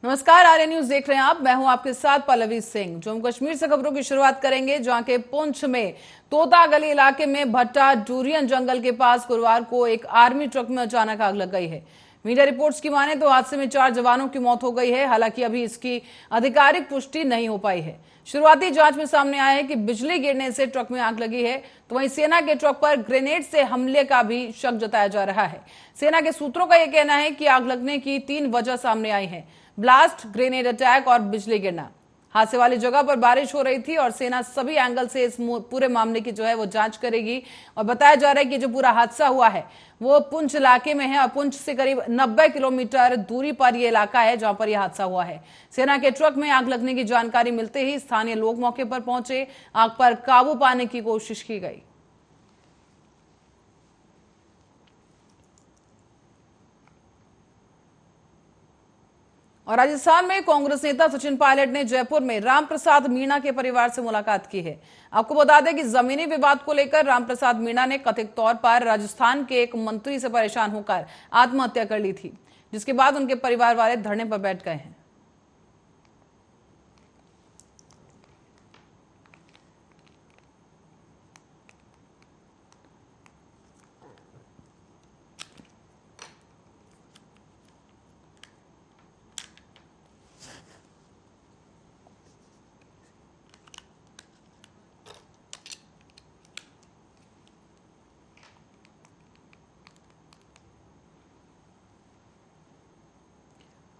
नमस्कार, आर्य न्यूज देख रहे हैं आप। मैं हूं आपके साथ पल्लवी सिंह। जम्मू कश्मीर से खबरों की शुरुआत करेंगे, जहां के पुंछ में तोता गली इलाके में भट्टा डूरियन जंगल के पास गुरुवार को एक आर्मी ट्रक में अचानक आग लग गई है। मीडिया रिपोर्ट्स की माने तो हादसे में 4 जवानों की मौत हो गई है। हालांकि अभी इसकी आधिकारिक पुष्टि नहीं हो पाई है। शुरुआती जांच में सामने आया है कि बिजली गिरने से ट्रक में आग लगी है, तो वहीं सेना के ट्रक पर ग्रेनेड से हमले का भी शक जताया जा रहा है। सेना के सूत्रों का यह कहना है कि आग लगने की 3 वजह सामने आई है: ब्लास्ट, ग्रेनेड अटैक और बिजली गिरना। हादसे वाली जगह पर बारिश हो रही थी और सेना सभी एंगल से इस पूरे मामले की वो जांच करेगी। और बताया जा रहा है कि जो पूरा हादसा हुआ है वो पुंछ इलाके में है और पुंछ से करीब 90 किलोमीटर दूरी पर यह इलाका है जहां पर यह हादसा हुआ है। सेना के ट्रक में आग लगने की जानकारी मिलते ही स्थानीय लोग मौके पर पहुंचे। आग पर काबू पाने की कोशिश की गई। और राजस्थान में कांग्रेस नेता सचिन पायलट ने जयपुर में रामप्रसाद मीणा के परिवार से मुलाकात की है। आपको बता दें कि जमीनी विवाद को लेकर रामप्रसाद मीणा ने कथित तौर पर राजस्थान के एक मंत्री से परेशान होकर आत्महत्या कर ली थी, जिसके बाद उनके परिवार वाले धरने पर बैठ गए हैं।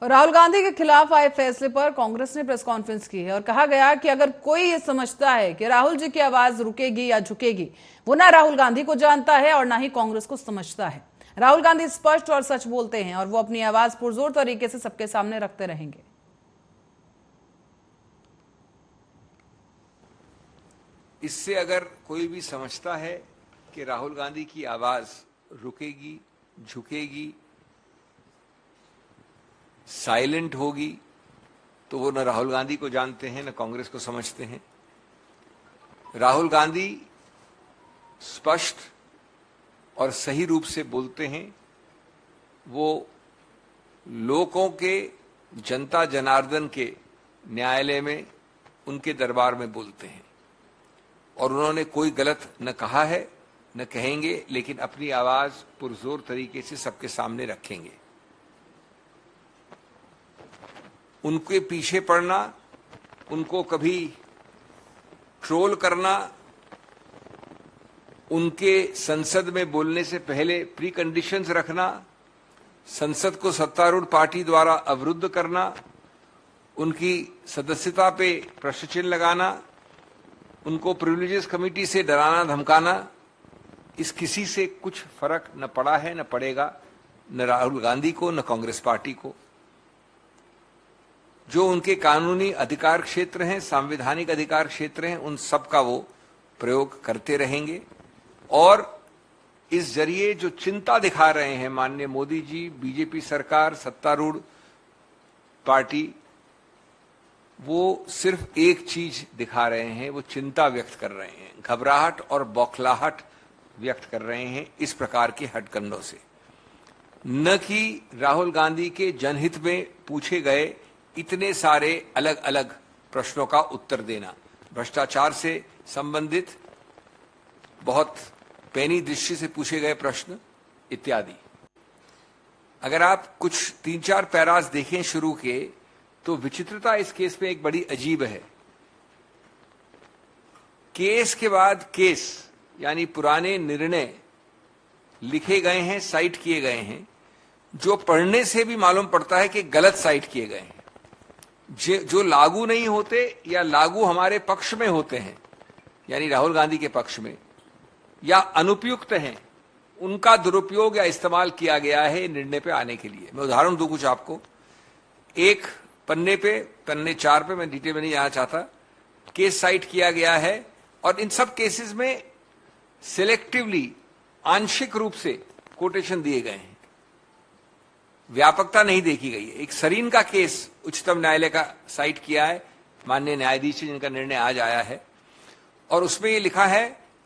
राहुल गांधी के खिलाफ आए फैसले पर कांग्रेस ने प्रेस कॉन्फ्रेंस की है और कहा गया कि अगर कोई ये समझता है कि राहुल जी की आवाज रुकेगी या झुकेगी, वो ना राहुल गांधी को जानता है और ना ही कांग्रेस को समझता है। राहुल गांधी स्पष्ट और सच बोलते हैं और वो अपनी आवाज पुरजोर तरीके से सबके सामने रखते रहेंगे। इससे अगर कोई भी समझता है कि राहुल गांधी की आवाज रुकेगी, झुकेगी, साइलेंट होगी, तो वो न राहुल गांधी को जानते हैं न कांग्रेस को समझते हैं। राहुल गांधी स्पष्ट और सही रूप से बोलते हैं। वो लोगों के, जनता जनार्दन के न्यायालय में, उनके दरबार में बोलते हैं और उन्होंने कोई गलत न कहा है न कहेंगे, लेकिन अपनी आवाज पुरजोर तरीके से सबके सामने रखेंगे। उनके पीछे पड़ना, उनको कभी ट्रोल करना, उनके संसद में बोलने से पहले प्री कंडीशंस रखना, संसद को सत्तारूढ़ पार्टी द्वारा अवरुद्ध करना, उनकी सदस्यता पे प्रश्न चिन्ह लगाना, उनको प्रिविलेजेस कमेटी से डराना धमकाना, इस किसी से कुछ फर्क न पड़ा है न पड़ेगा, न राहुल गांधी को न कांग्रेस पार्टी को। जो उनके कानूनी अधिकार क्षेत्र हैं, संवैधानिक अधिकार क्षेत्र हैं, उन सब का वो प्रयोग करते रहेंगे। और इस जरिए जो चिंता दिखा रहे हैं माननीय मोदी जी, बीजेपी सरकार, सत्तारूढ़ पार्टी, वो सिर्फ एक चीज दिखा रहे हैं, वो चिंता व्यक्त कर रहे हैं, घबराहट और बौखलाहट व्यक्त कर रहे हैं इस प्रकार के हथकंडों से, न कि राहुल गांधी के जनहित में पूछे गए इतने सारे अलग अलग प्रश्नों का उत्तर देना, भ्रष्टाचार से संबंधित बहुत पैनी दृष्टि से पूछे गए प्रश्न इत्यादि। अगर आप कुछ 3-4 पैराज देखें शुरू के, तो विचित्रता इस केस में एक बड़ी अजीब है। केस के बाद केस, यानी पुराने निर्णय लिखे गए हैं, साइट किए गए हैं, जो पढ़ने से भी मालूम पड़ता है कि गलत साइट किए गए हैं, जो लागू नहीं होते या लागू हमारे पक्ष में होते हैं, यानी राहुल गांधी के पक्ष में, या अनुपयुक्त हैं, उनका दुरुपयोग या इस्तेमाल किया गया है निर्णय पे आने के लिए। मैं उदाहरण दूं कुछ आपको। एक पन्ने 4 पे, मैं डिटेल में नहीं जाना चाहता, केस साइट किया गया है और इन सब केसेस में सिलेक्टिवली, आंशिक रूप से कोटेशन दिए गए हैं, व्यापकता नहीं देखी गई है। एक सरीन का केस उच्चतम न्यायालय का साइट किया है माननीय न्यायाधीश जी, जिनका निर्णय आज आया है, और उसमें ये लिखा है,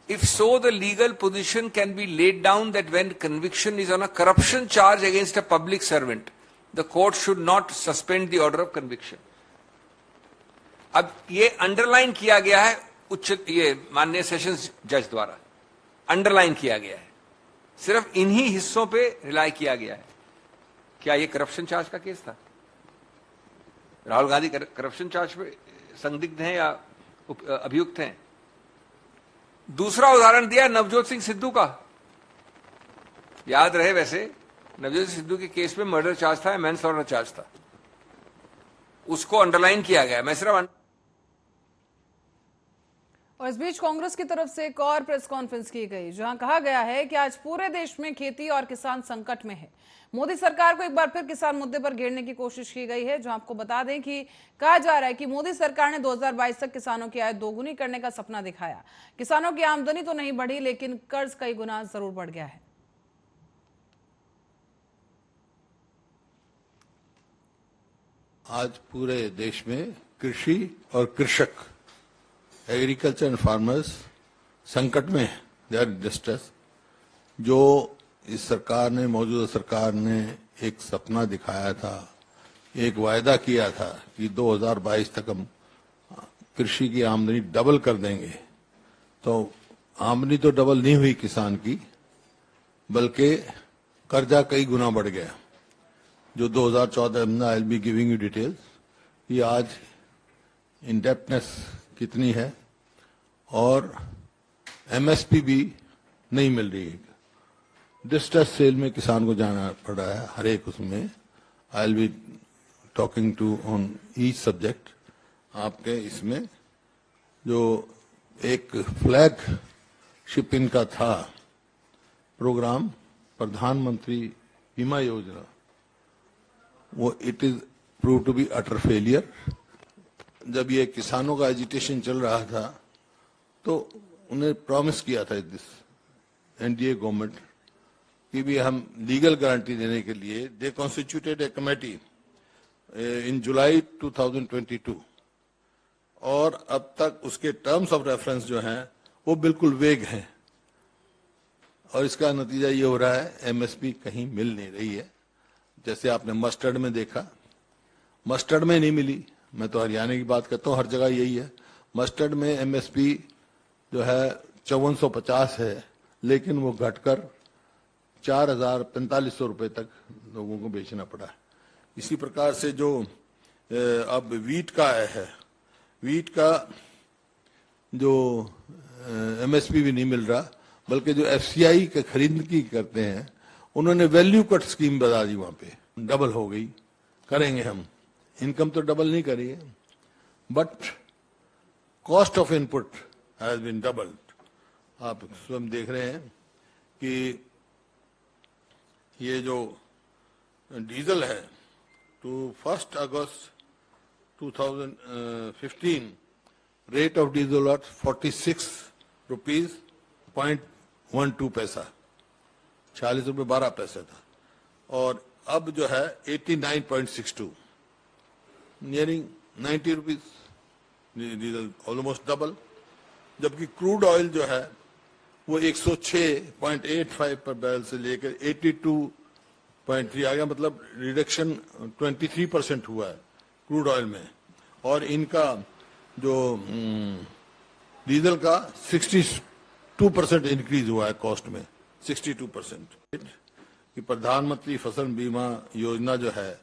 if so the legal position can be laid down that when conviction is on a corruption charge against a public servant the court should not suspend the order of conviction. अब ये अंडरलाइन किया गया है ये माननीय sessions जज द्वारा underline किया गया है, सिर्फ इन्हीं हिस्सों पे रिलाई किया गया है। क्या ये करप्शन चार्ज का केस था? राहुल गांधी करप्शन चार्ज पे संदिग्ध हैं या अभियुक्त हैं? दूसरा उदाहरण दिया नवजोत सिंह सिद्धू का, याद रहे वैसे नवजोत सिंह सिद्धू के केस में मर्डर चार्ज था, मैनस्लॉटर चार्ज था, उसको अंडरलाइन किया गया। मैं सिर्फ और इस बीच कांग्रेस की तरफ से एक और प्रेस कॉन्फ्रेंस की गई जहां कहा गया है कि आज पूरे देश में खेती और किसान संकट में है। मोदी सरकार को एक बार फिर किसान मुद्दे पर घेरने की कोशिश की गई है, जहां आपको बता दें कि कहा जा रहा है कि मोदी सरकार ने 2022 तक किसानों की आय दोगुनी करने का सपना दिखाया। किसानों की आमदनी तो नहीं बढ़ी, लेकिन कर्ज कई गुना जरूर बढ़ गया है। आज पूरे देश में कृषि और कृषक, एग्रीकल्चर एंड फार्मर्स संकट में है, दे आर डिस्ट्रेस। जो इस सरकार ने, मौजूदा सरकार ने एक सपना दिखाया था, एक वायदा किया था कि 2022 तक हम कृषि की आमदनी डबल कर देंगे, तो आमदनी तो डबल नहीं हुई किसान की, बल्कि कर्जा कई गुना बढ़ गया। जो 2014 में, आई will be giving you details, ये आज इंडेप्टनेस कितनी है और एमएसपी भी नहीं मिल रही है। डिस्ट्रेस सेल में किसान को जाना पड़ रहा है हर एक उसमें। I will be talking to on each subject. आपके इसमें जो एक फ्लैगशिप इनका था प्रोग्राम प्रधानमंत्री बीमा योजना, वो it is prove to be utter failure. जब ये किसानों का एजिटेशन चल रहा था तो उन्हें प्रॉमिस किया था दिस एनडीए गवर्नमेंट कि भी हम लीगल गारंटी देने के लिए दे कॉन्स्टिट्यूटेड ए कमेटी इन जुलाई 2022, और अब तक उसके टर्म्स ऑफ रेफरेंस जो हैं वो बिल्कुल वेग हैं, और इसका नतीजा ये हो रहा है एमएसपी कहीं मिल नहीं रही है। जैसे आपने मस्टर्ड में देखा, मस्टर्ड में नहीं मिली। मैं तो हरियाणा की बात करता हूँ, हर जगह यही है। मस्टर्ड में एमएसपी जो है 5450 है, लेकिन वो घटकर 4500 रुपए तक लोगों को बेचना पड़ा है। इसी प्रकार से जो अब वीट का है, वीट का जो एमएसपी भी नहीं मिल रहा, बल्कि जो एफसीआई के खरीद की करते हैं उन्होंने वैल्यू कट स्कीम बता दी, वहां पे डबल हो गई। करेंगे हम, इनकम तो डबल नहीं करी है, but cost of input has been doubled. आप स्वयं देख रहे हैं कि ये जो डीजल है, to 1 August 2015 rate of diesel at 46 rupees 0.12 paisa, 40 रुपये 12 पैसे था, और अब जो है 89.62, nearing 90 rupees diesel, almost double. जबकि क्रूड ऑयल जो है वो 106.85 पर बैरल से लेकर 82.3 आ गया, मतलब रिडक्शन 23% हुआ है क्रूड ऑयल में, और इनका जो डीजल का 62% इंक्रीज हुआ है कॉस्ट में, 62%। कि प्रधानमंत्री फसल बीमा योजना जो है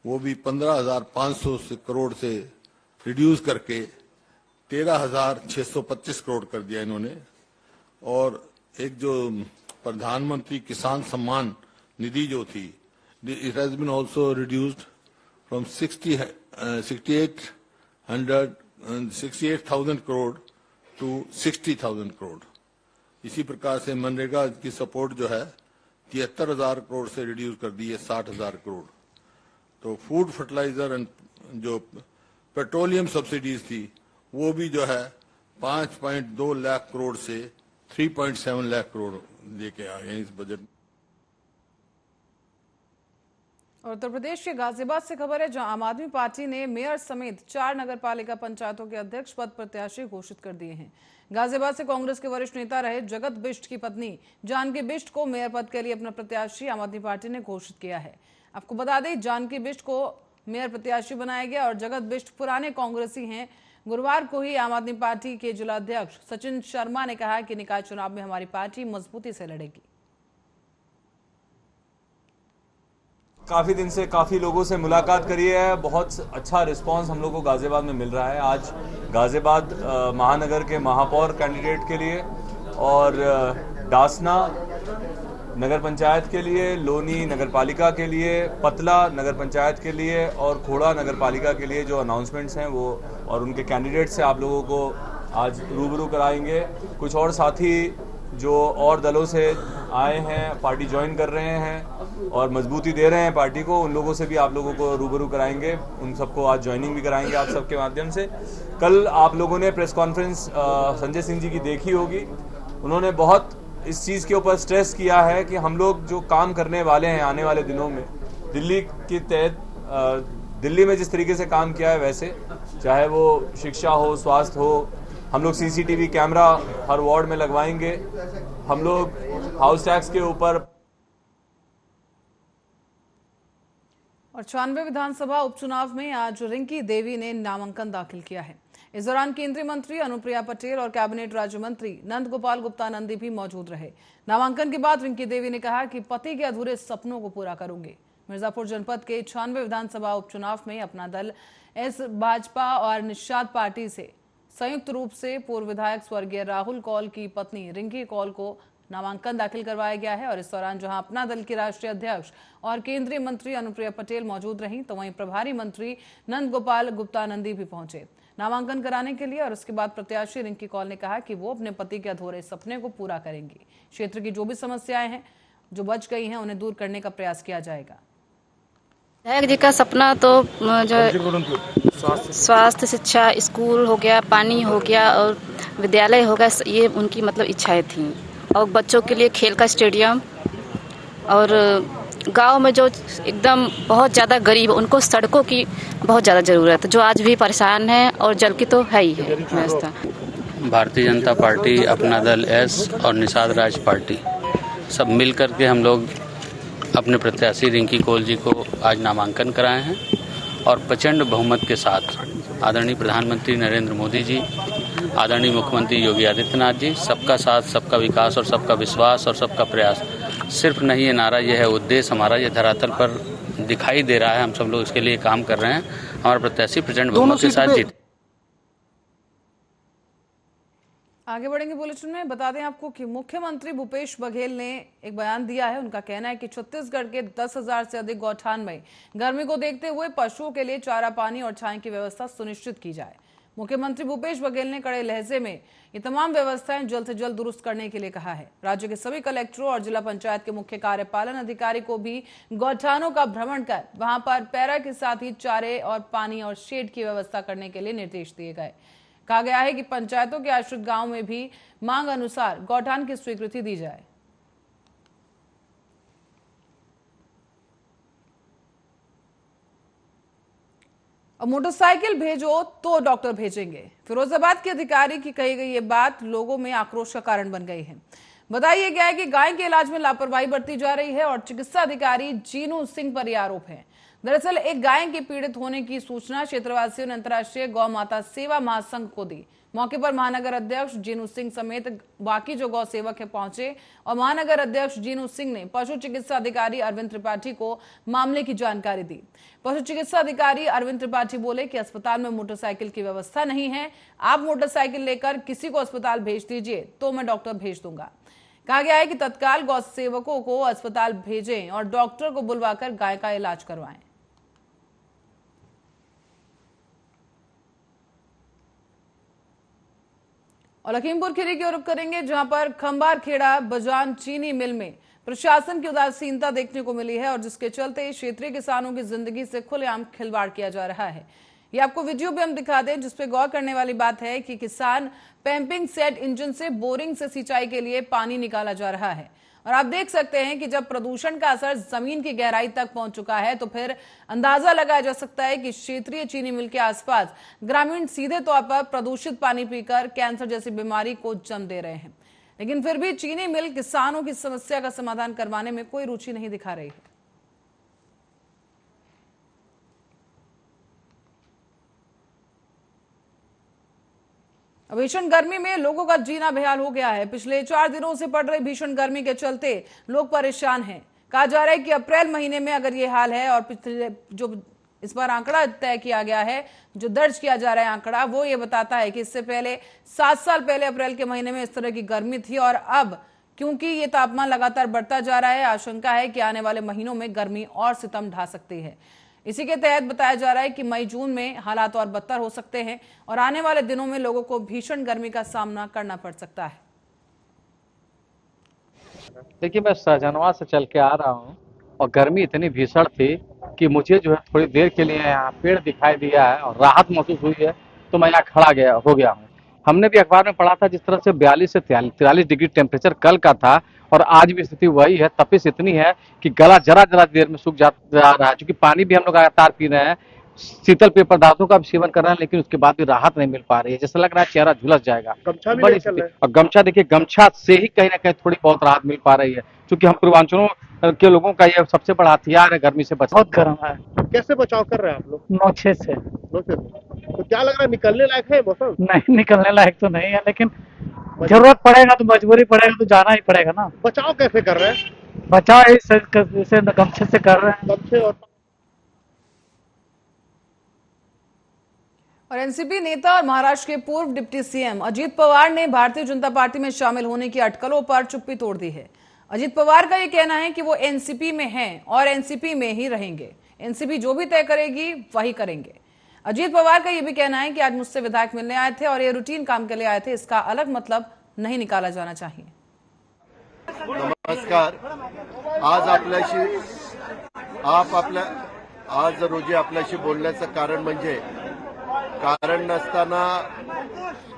वो भी 15,500 करोड़ से रिड्यूस करके 13,625 करोड़ कर दिया इन्होंने। और एक जो प्रधानमंत्री किसान सम्मान निधि जो थी, it has been also reduced from 68,000 crore to 60,000 crore. इसी प्रकार से मनरेगा की सपोर्ट जो है 73,000 करोड़ से रिड्यूस कर दी है 60,000 करोड़। तो फूड फर्टिलाइजर एंड जो पेट्रोलियम सब्सिडीज थी वो भी जो है 5.2 लाख करोड़ से 3.7 लाख करोड़ लेके आए हैं इस बजट। और उत्तर प्रदेश के गाजियाबाद से खबर है, जहां आम आदमी पार्टी ने मेयर समेत 4 नगरपालिका पंचायतों के अध्यक्ष पद प्रत्याशी घोषित कर दिए हैं। गाजियाबाद से कांग्रेस के वरिष्ठ नेता रहे जगत बिष्ट की पत्नी जानकी बिष्ट को मेयर पद के लिए अपना प्रत्याशी आम आदमी पार्टी ने घोषित किया है। आपको बता दें, जानकी बिष्ट को मेयर प्रत्याशी बनाया गया और जगत बिष्ट पुराने कांग्रेसी हैं। गुरुवार को ही आम आदमी पार्टी के जिलाध्यक्ष सचिन शर्मा ने कहा कि निकाय चुनाव में हमारी पार्टी मजबूती से लड़ेगी। काफ़ी दिन से काफ़ी लोगों से मुलाकात करी है, बहुत अच्छा रिस्पांस हम लोग को गाजियाबाद में मिल रहा है। आज गाजियाबाद महानगर के महापौर कैंडिडेट के लिए और डासना नगर पंचायत के लिए, लोनी नगर पालिका के लिए, पतला नगर पंचायत के लिए और खोड़ा नगर पालिका के लिए जो अनाउंसमेंट्स हैं वो और उनके कैंडिडेट से आप लोगों को आज रूबरू कराएंगे। कुछ और साथी जो और दलों से आए हैं, पार्टी ज्वाइन कर रहे हैं और मजबूती दे रहे हैं पार्टी को, उन लोगों से भी आप लोगों को रूबरू कराएंगे। उन सबको आज ज्वाइनिंग भी कराएंगे आप सबके माध्यम से। कल आप लोगों ने प्रेस कॉन्फ्रेंस संजय सिंह जी की देखी होगी। उन्होंने बहुत इस चीज़ के ऊपर स्ट्रेस किया है कि हम लोग जो काम करने वाले हैं आने वाले दिनों में, दिल्ली के तहत दिल्ली में जिस तरीके से काम किया है वैसे, चाहे वो शिक्षा हो, स्वास्थ्य हो, हम लोग सीसीटीवी कैमरा हर वार्ड में लगवाएंगे। हम लोग हाउस टैक्स के ऊपर और 96 विधानसभा उपचुनाव में आज रिंकी देवी ने नामांकन दाखिल किया है। इस दौरान केंद्रीय मंत्री अनुप्रिया पटेल और कैबिनेट राज्य मंत्री नंद गोपाल गुप्ता नंदी भी मौजूद रहे। नामांकन के बाद रिंकी देवी ने कहा कि पति के अधूरे सपनों को पूरा करूंगी। मिर्जापुर जनपद के 96 विधानसभा उपचुनाव में अपना दल एस भाजपा और निषाद पार्टी से संयुक्त रूप से पूर्व विधायक स्वर्गीय राहुल कौल की पत्नी रिंकी कौल को नामांकन दाखिल करवाया गया है। और इस दौरान जहां अपना दल की राष्ट्रीय अध्यक्ष और केंद्रीय मंत्री अनुप्रिया पटेल मौजूद रहीं, तो वहीं प्रभारी मंत्री नंद गोपाल गुप्ता नंदी भी पहुंचे नामांकन कराने के लिए। और उसके बाद प्रत्याशी रिंकी कौल ने कहा कि वो अपने पति के अधूरे सपने को पूरा करेंगी। क्षेत्र की जो भी समस्याएं हैं जो बच गई हैं उन्हें दूर करने का प्रयास किया जाएगा। विधायक जी का सपना तो जो स्वास्थ्य, शिक्षा, स्कूल हो गया, पानी हो गया और विद्यालय हो गया, ये उनकी मतलब इच्छाएं थी। और बच्चों के लिए खेल का स्टेडियम और गांव में जो एकदम बहुत ज़्यादा गरीब, उनको सड़कों की बहुत ज़्यादा ज़रूरत है, जो आज भी परेशान है और जल की तो है ही है व्यवस्था। भारतीय जनता पार्टी, अपना दल एस और निषाद राज पार्टी सब मिल करके हम लोग अपने प्रत्याशी रिंकी कौल जी को आज नामांकन कराए हैं और प्रचंड बहुमत के साथ आदरणीय प्रधानमंत्री नरेंद्र मोदी जी, आदरणीय मुख्यमंत्री योगी आदित्यनाथ जी, सबका साथ, सबका विकास और सबका विश्वास और सबका प्रयास सिर्फ नहीं ये नारा, ये है उद्देश्य हमारा, ये धरातल पर दिखाई दे रहा है। हम सब लोग इसके लिए काम कर रहे हैं। हमारा प्रत्याशी प्रचंड बहुमत के साथ जीत। आगे बढ़ेंगे बुलेटिन में। बता दें आपको कि मुख्यमंत्री भूपेश बघेल ने एक बयान दिया है। उनका कहना है कि छत्तीसगढ़ के 10,000 से अधिक गौठान में गर्मी को देखते हुए पशुओं के लिए चारा, पानी और छाया की व्यवस्था सुनिश्चित की जाए। मुख्यमंत्री भूपेश बघेल ने कड़े लहजे में ये तमाम व्यवस्थाएं जल्द से जल्द दुरुस्त करने के लिए कहा है। राज्य के सभी कलेक्टरों और जिला पंचायत के मुख्य कार्यपालन अधिकारी को भी गौठानों का भ्रमण कर वहां पर पैरा के साथ ही चारे और पानी और शेड की व्यवस्था करने के लिए निर्देश दिए गए। कहा गया है कि पंचायतों के आश्रित गांव में भी मांग अनुसार गौठान की स्वीकृति दी जाए। अब मोटरसाइकिल भेजो तो डॉक्टर भेजेंगे, फिरोजाबाद के अधिकारी की कही गई ये बात लोगों में आक्रोश का कारण बन गई है। बताया गया है कि गाय के इलाज में लापरवाही बरती जा रही है और चिकित्सा अधिकारी जीनू सिंह पर यह आरोप है। दरअसल एक गाय के पीड़ित होने की सूचना क्षेत्रवासियों ने अंतर्राष्ट्रीय गौ माता सेवा महासंघ को दी। मौके पर महानगर अध्यक्ष जीनू सिंह समेत बाकी जो गौ सेवक है पहुंचे और महानगर अध्यक्ष जीनू सिंह ने पशु चिकित्सा अधिकारी अरविंद त्रिपाठी को मामले की जानकारी दी। पशु चिकित्सा अधिकारी अरविंद त्रिपाठी बोले कि अस्पताल में मोटरसाइकिल की व्यवस्था नहीं है, आप मोटरसाइकिल लेकर किसी को अस्पताल भेज दीजिए तो मैं डॉक्टर भेज दूंगा। कहा गया है कि तत्काल गौ सेवकों को अस्पताल भेजें और डॉक्टर को बुलवाकर गाय का इलाज करवाएं। और लखीमपुर खीरी की ओर रुख करेंगे, जहां पर खंबारखेड़ा बजान चीनी मिल में प्रशासन की उदासीनता देखने को मिली है और जिसके चलते क्षेत्रीय किसानों की जिंदगी से खुलेआम खिलवाड़ किया जा रहा है। ये आपको वीडियो भी हम दिखा दें, जिसपे गौर करने वाली बात है कि किसान पंपिंग सेट इंजन से बोरिंग से सिंचाई के लिए पानी निकाला जा रहा है। और आप देख सकते हैं कि जब प्रदूषण का असर जमीन की गहराई तक पहुंच चुका है तो फिर अंदाजा लगाया जा सकता है कि क्षेत्रीय चीनी मिल के आसपास ग्रामीण सीधे तौर पर प्रदूषित पानी पीकर कैंसर जैसी बीमारी को जन्म दे रहे हैं। लेकिन फिर भी चीनी मिल किसानों की समस्या का समाधान करवाने में कोई रुचि नहीं दिखा रही है। भीषण गर्मी में लोगों का जीना बेहाल हो गया है। पिछले 4 दिनों से पड़ रही भीषण गर्मी के चलते लोग परेशान हैं। कहा जा रहा है कि अप्रैल महीने में अगर ये हाल है, और पिछले जो इस बार आंकड़ा तय किया गया है, जो दर्ज किया जा रहा है आंकड़ा, वो ये बताता है कि इससे पहले 7 साल पहले अप्रैल के महीने में इस तरह की गर्मी थी, और अब क्योंकि ये तापमान लगातार बढ़ता जा रहा है, आशंका है कि आने वाले महीनों में गर्मी और सितम ढा सकती है। इसी के तहत बताया जा रहा है कि मई जून में हालात और बदतर हो सकते हैं और आने वाले दिनों में लोगों को भीषण गर्मी का सामना करना पड़ सकता है। देखिए, मैं सहजनवा से चल के आ रहा हूँ और गर्मी इतनी भीषण थी कि मुझे जो है थोड़ी देर के लिए यहाँ पेड़ दिखाई दिया है और राहत महसूस हुई है, तो मैं यहाँ खड़ा हो गया हूँ। हमने भी अखबार में पढ़ा था जिस तरह से 42 से 43 डिग्री टेम्परेचर कल का था, और आज भी स्थिति वही है। तपिश इतनी है कि गला जरा देर में सूख जा रहा है। चूंकि पानी भी हम लोग लगातार पी रहे हैं, शीतल पेय पदार्थों का भी सेवन कर रहे हैं, लेकिन उसके बाद भी राहत नहीं मिल पा रही है। जैसा लग रहा है चेहरा झुलस जाएगा। बड़ी स्थिति। और गमछा देखिए, गमछा से ही कहीं ना कहीं थोड़ी बहुत राहत मिल पा रही है, क्योंकि हम पूर्वांचलों के लोगों का ये सबसे बड़ा हथियार है गर्मी से बचाव। बहुत गर्म है। कैसे बचाव कर रहे हैं आप लोग? 9-6 से। तो क्या लग रहा है, निकलने लायक है मौसम? नहीं, निकलने लायक तो नहीं है, लेकिन जरूरत पड़ेगा तो मजबूरी पड़ेगा तो जाना ही पड़ेगा ना। बचाव कैसे कर रहे हैं? बचाव इसे गमछे से कर रहे हैं। गमछे और एनसीपी नेता और महाराष्ट्र के पूर्व डिप्टी सीएम अजीत पवार ने भारतीय जनता पार्टी में शामिल होने की अटकलों पर चुप्पी तोड़ दी है। अजीत पवार का यह कहना है कि वो एनसीपी में हैं और एनसीपी में ही रहेंगे। एनसीपी जो भी तय करेगी वही करेंगे। अजीत पवार का यह भी कहना है कि आज मुझसे विधायक मिलने आए थे और ये रूटीन काम के लिए आए थे, इसका अलग मतलब नहीं निकाला जाना चाहिए। नमस्कार। आज रोजी आपल्याशी बोलण्याचं कारण म्हणजे कारण नसताना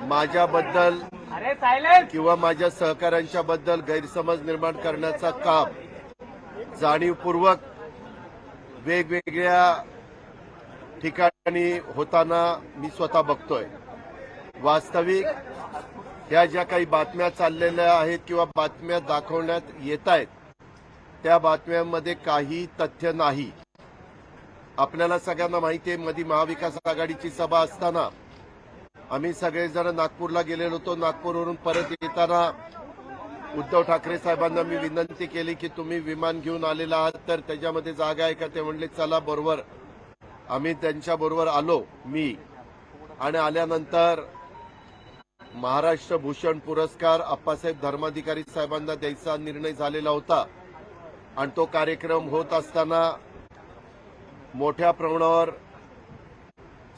माझ्याबद्दल किंवा माझ्या सहकाऱ्यांच्याबद्दल गैरसमज निर्माण करण्याचा काम जाणीवपूर्वक वेगवेगळ्या ठिकाणी होताना मी स्वतः बघतोय। वास्तविक ह्या ज्या काही बातम्या चाललेल्या आहेत किंवा बातम्या दाखवण्यात येत आहेत, त्या बातम्यांमध्ये काही तथ्य नाही। आपल्याला सगळ्यांना माहिती आहे, मध्ये महाविकास आघाडीची सभा असताना आम्ही सगळेजण नागपूरला गेलेलो होतो। नागपूरवरून परत येताना उद्धव ठाकरे साहेबांना मी विनंती केली की तुम्ही विमान घेऊन आलेला आहात तर त्याच्यामध्ये जागा आहे का? ते म्हणले चला बरोबर। आम्ही त्यांच्या बरोबर आलो मी, आणि आल्यानंतर महाराष्ट्र भूषण पुरस्कार अप्पासाहेब धर्माधिकारी साहेबांना द्यायचा निर्णय झालेला होता, आणि तो कार्यक्रम होत असताना मोठ्या प्रमाणावर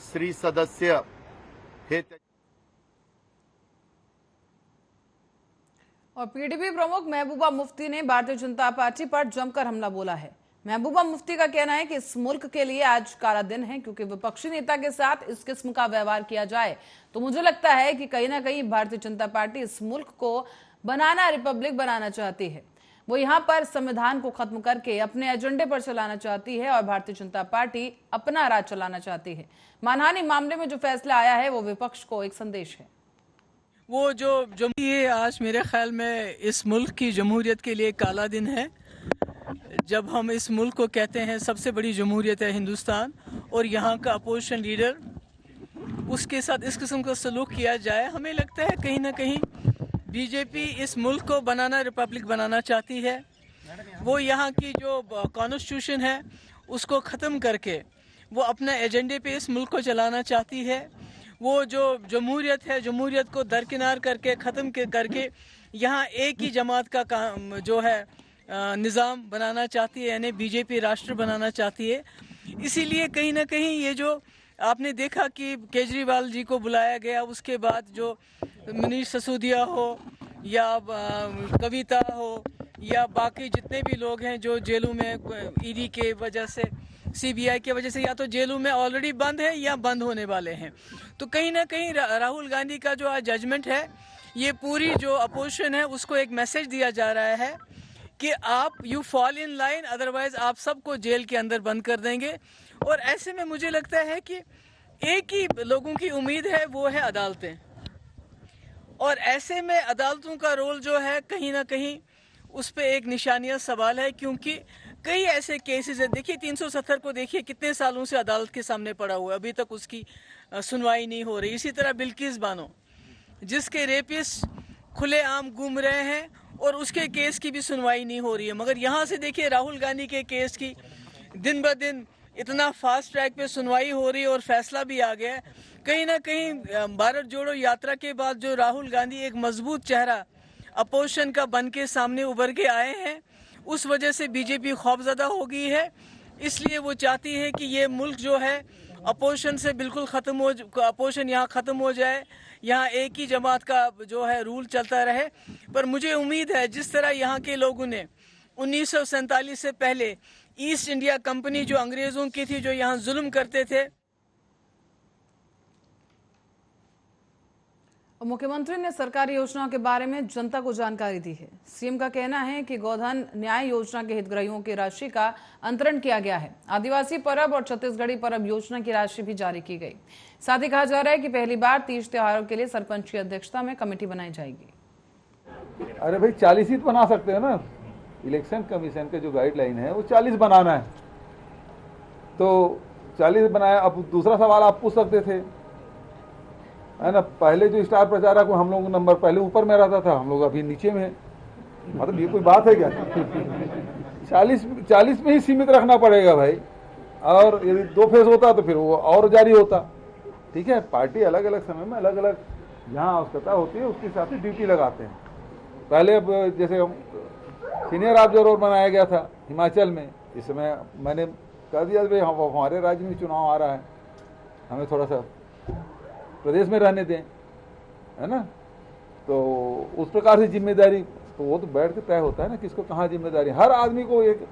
स्त्री सदस्य हे। और पीडीपी प्रमुख महबूबा मुफ्ती ने भारतीय जनता पार्टी पर जमकर हमला बोला है। महबूबा मुफ्ती का कहना है कि इस मुल्क के लिए आज काला दिन है, क्योंकि विपक्षी नेता के साथ इस किस्म का व्यवहार किया जाए तो मुझे लगता है कि कहीं ना कहीं भारतीय जनता पार्टी इस मुल्क को बनाना रिपब्लिक बनाना चाहती है। वो यहाँ पर संविधान को खत्म करके अपने एजेंडे पर चलाना चाहती है और भारतीय जनता पार्टी अपना राज चलाना चाहती है। मानहानि मामले में जो फैसला आया है वो विपक्ष को एक संदेश है। वो जो ये आज मेरे ख्याल में इस मुल्क की जमहूरियत के लिए काला दिन है। जब हम इस मुल्क को कहते हैं सबसे बड़ी जमहूरियत है हिंदुस्तान, और यहाँ का अपोजिशन लीडर उसके साथ इस किस्म का सलूक किया जाए, हमें लगता है कहीं ना कहीं बीजेपी इस मुल्क को बनाना रिपब्लिक बनाना चाहती है। वो यहाँ की जो कॉन्स्टिट्यूशन है उसको ख़त्म करके वो अपने एजेंडे पे इस मुल्क को चलाना चाहती है। वो जो जमहूरियत है, जमहूरियत को दरकिनार करके ख़त्म करके यहाँ एक ही जमात का काम जो है निज़ाम बनाना चाहती है, यानी बीजेपी राष्ट्र बनाना चाहती है। इसीलिए कहीं ना कहीं ये जो आपने देखा कि केजरीवाल जी को बुलाया गया, उसके बाद जो मनीष सिसोदिया हो या कविता हो या बाकी जितने भी लोग हैं जो जेलों में ईडी के वजह से, सीबीआई की वजह से या तो जेलों में ऑलरेडी बंद है या बंद होने वाले हैं, तो कहीं ना कहीं राहुल गांधी का जो आज जजमेंट है, ये पूरी जो अपोजिशन है उसको एक मैसेज दिया जा रहा है कि आप you fall in line, otherwise आप सबको जेल के अंदर बंद कर देंगे। और ऐसे में मुझे लगता है कि एक ही लोगों की उम्मीद है, वो है अदालतें। और ऐसे में अदालतों का रोल जो है कहीं ना कहीं उस पर एक निशानिया सवाल है, क्योंकि कई ऐसे केसेस है। देखिए 370 को देखिए कितने सालों से अदालत के सामने पड़ा हुआ है, अभी तक उसकी सुनवाई नहीं हो रही। इसी तरह बिल्किस बानो, जिसके रेपिस्ट खुलेआम घूम रहे हैं और उसके केस की भी सुनवाई नहीं हो रही है। मगर यहाँ से देखिए राहुल गांधी के केस की दिन ब दिन इतना फास्ट ट्रैक पे सुनवाई हो रही है और फैसला भी आ गया है। कहीं ना कहीं भारत जोड़ो यात्रा के बाद जो राहुल गांधी एक मजबूत चेहरा अपोजिशन का बन के सामने उभर के आए हैं, उस वजह से बीजेपी खौफजदा हो गई है। इसलिए वो चाहती है कि ये मुल्क जो है अपोजिशन से बिल्कुल अपोजिशन यहाँ ख़त्म हो जाए, यहाँ एक ही जमात का जो है रूल चलता रहे। पर मुझे उम्मीद है जिस तरह यहाँ के लोगों ने 1947 से पहले ईस्ट इंडिया कंपनी जो अंग्रेजों की थी, जो यहाँ जुल्म करते थे, मुख्यमंत्री ने सरकारी योजनाओं के बारे में जनता को जानकारी दी है। सीएम का कहना है कि गोधन न्याय योजना के हितग्राहियों की राशि का अंतरण किया गया है। आदिवासी परब और छत्तीसगढ़ी परब योजना की राशि भी जारी की गई। साथ ही कहा जा रहा है कि पहली बार तीज त्योहारों के लिए सरपंच की अध्यक्षता में कमेटी बनाई जाएगी। अरे भाई 40 ही बना सकते हैं ना, इलेक्शन कमीशन के जो गाइडलाइन है वो 40 बनाना है, तो 40 बनाया। अब दूसरा सवाल आप पूछ सकते थे, है ना, पहले जो स्टार प्रचारक को हम लोग नंबर पहले ऊपर में रहता था, हम लोग अभी नीचे में है। मतलब ये कोई बात है क्या? 40 में ही सीमित रखना पड़ेगा भाई, और यदि 2 फेज होता तो फिर वो और जारी होता। ठीक है, पार्टी अलग अलग समय में अलग अलग जहाँ आवश्यकता होती है उसके हिसाब से ड्यूटी लगाते हैं। पहले अब जैसे सीनियर ऑब्जर्वर बनाया गया था हिमाचल में, इस समय मैंने कह दिया भाई हमारे राज्य में चुनाव आ रहा है, हमें थोड़ा सा प्रदेश में रहने दें, है ना। तो उस प्रकार से जिम्मेदारी तो वो तो बैठ के तय होता है ना, किसको कहाँ जिम्मेदारी। हर आदमी को एक